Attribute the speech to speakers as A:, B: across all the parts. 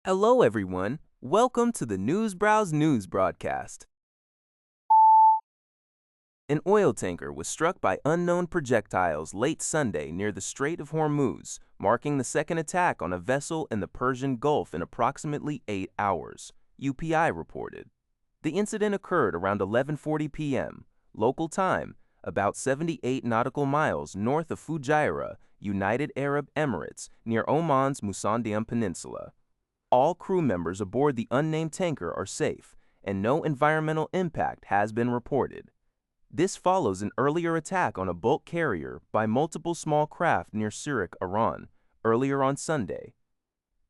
A: Hello, everyone. Welcome to the Newsbrowse News broadcast. An oil tanker was struck by unknown projectiles late Sunday near the Strait of Hormuz, marking the second attack on a vessel in the Persian Gulf in approximately 8 hours, UPI reported. The incident occurred around 11:40 p.m. local time, about 78 nautical miles north of Fujairah, United Arab Emirates, near Oman's Musandiam Peninsula. All crew members aboard the unnamed tanker are safe, and no environmental impact has been reported. This follows an earlier attack on a bulk carrier by multiple small craft near Surik, Iran, earlier on Sunday.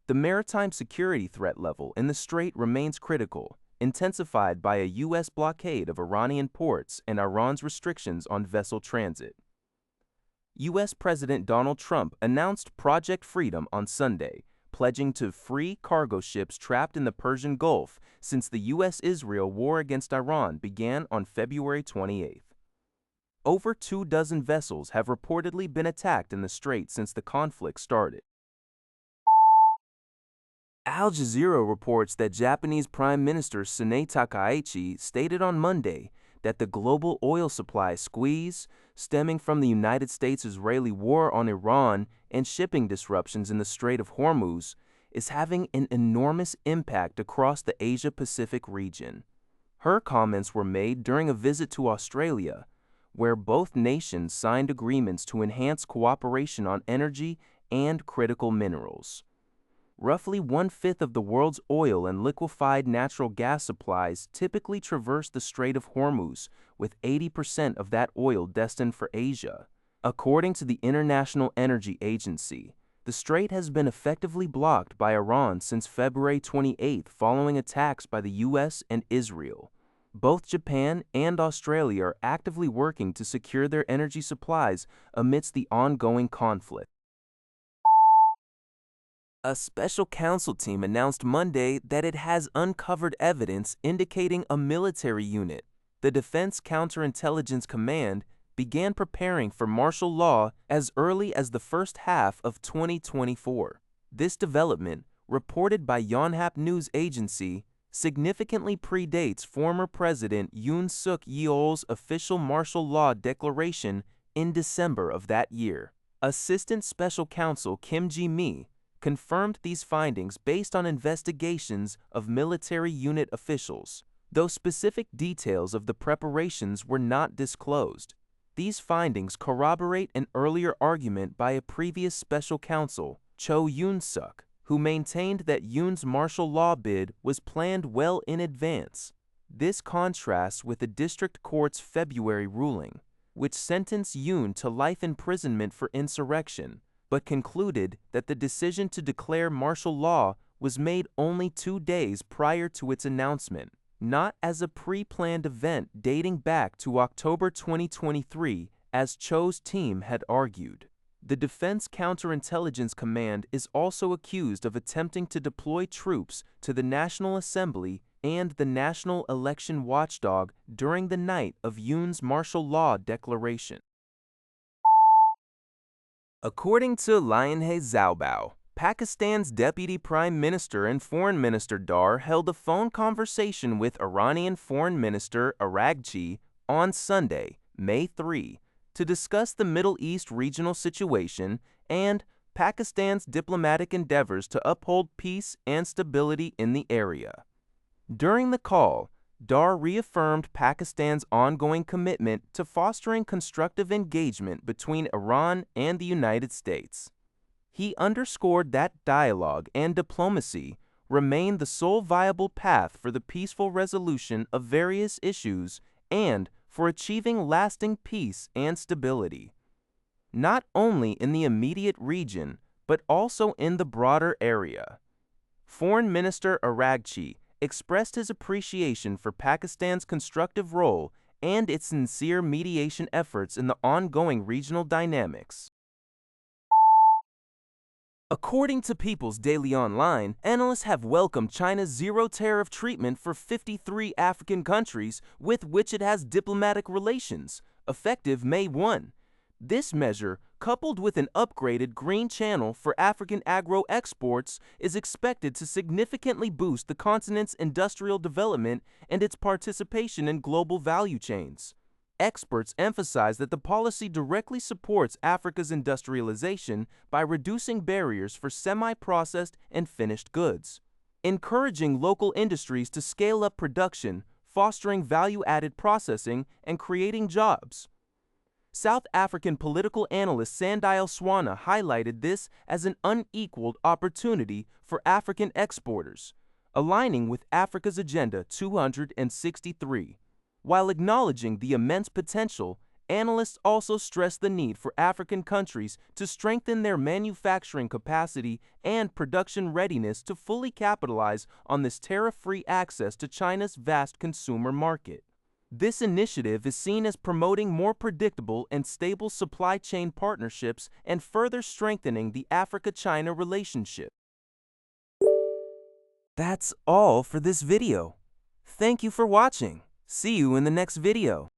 A: The maritime security threat level in the strait remains critical, intensified by a U.S. blockade of Iranian ports and Iran's restrictions on vessel transit. U.S. President Donald Trump announced Project Freedom on Sunday, pledging to free cargo ships trapped in the Persian Gulf since the U.S.-Israel war against Iran began on February 28th. Over 24 vessels have reportedly been attacked in the strait since the conflict started. Al Jazeera reports that Japanese Prime Minister Sanae Takaichi stated on Monday that the global oil supply squeeze, stemming from the United States-Israeli war on Iran and shipping disruptions in the Strait of Hormuz, is having an enormous impact across the Asia-Pacific region. Her comments were made during a visit to Australia, where both nations signed agreements to enhance cooperation on energy and critical minerals. Roughly one-fifth of the world's oil and liquefied natural gas supplies typically traverse the Strait of Hormuz, with 80% of that oil destined for Asia. According to the International Energy Agency, the strait has been effectively blocked by Iran since February 28 following attacks by the U.S. and Israel. Both Japan and Australia are actively working to secure their energy supplies amidst the ongoing conflict. A special counsel team announced Monday that it has uncovered evidence indicating a military unit, the Defense Counterintelligence Command, began preparing for martial law as early as the first half of 2024. This development, reported by Yonhap News Agency, significantly predates former President Yoon Suk Yeol's official martial law declaration in December of that year. Assistant Special Counsel Kim Ji-mi confirmed these findings based on investigations of military unit officials, though specific details of the preparations were not disclosed. These findings corroborate an earlier argument by a previous special counsel, Cho Yoon-suk, who maintained that Yoon's martial law bid was planned well in advance. This contrasts with the district court's February ruling, which sentenced Yoon to life imprisonment for insurrection, but concluded that the decision to declare martial law was made only 2 days prior to its announcement, not as a pre-planned event dating back to October 2023, as Cho's team had argued. The Defense Counterintelligence Command is also accused of attempting to deploy troops to the National Assembly and the National Election Watchdog during the night of Yoon's martial law declaration. According to Lianhe Xiaobao, Pakistan's Deputy Prime Minister and Foreign Minister Dar held a phone conversation with Iranian Foreign Minister Araghchi on Sunday, May 3, to discuss the Middle East regional situation and Pakistan's diplomatic endeavors to uphold peace and stability in the area. During the call, Dar reaffirmed Pakistan's ongoing commitment to fostering constructive engagement between Iran and the United States. He underscored that dialogue and diplomacy remain the sole viable path for the peaceful resolution of various issues and for achieving lasting peace and stability, not only in the immediate region, but also in the broader area. Foreign Minister Araghchi expressed his appreciation for Pakistan's constructive role and its sincere mediation efforts in the ongoing regional dynamics. According to People's Daily Online, analysts have welcomed China's zero-tariff treatment for 53 African countries with which it has diplomatic relations, effective May 1. This measure coupled with an upgraded green channel for African agro exports, is expected to significantly boost the continent's industrial development and its participation in global value chains. Experts emphasize that the policy directly supports Africa's industrialization by reducing barriers for semi-processed and finished goods, encouraging local industries to scale up production, fostering value-added processing, and creating jobs. South African political analyst Sandial Swana highlighted this as an unequaled opportunity for African exporters, aligning with Africa's Agenda 263. While acknowledging the immense potential, analysts also stress the need for African countries to strengthen their manufacturing capacity and production readiness to fully capitalize on this tariff-free access to China's vast consumer market. This initiative is seen as promoting more predictable and stable supply chain partnerships and further strengthening the Africa-China relationship. That's all for this video. Thank you for watching. See you in the next video.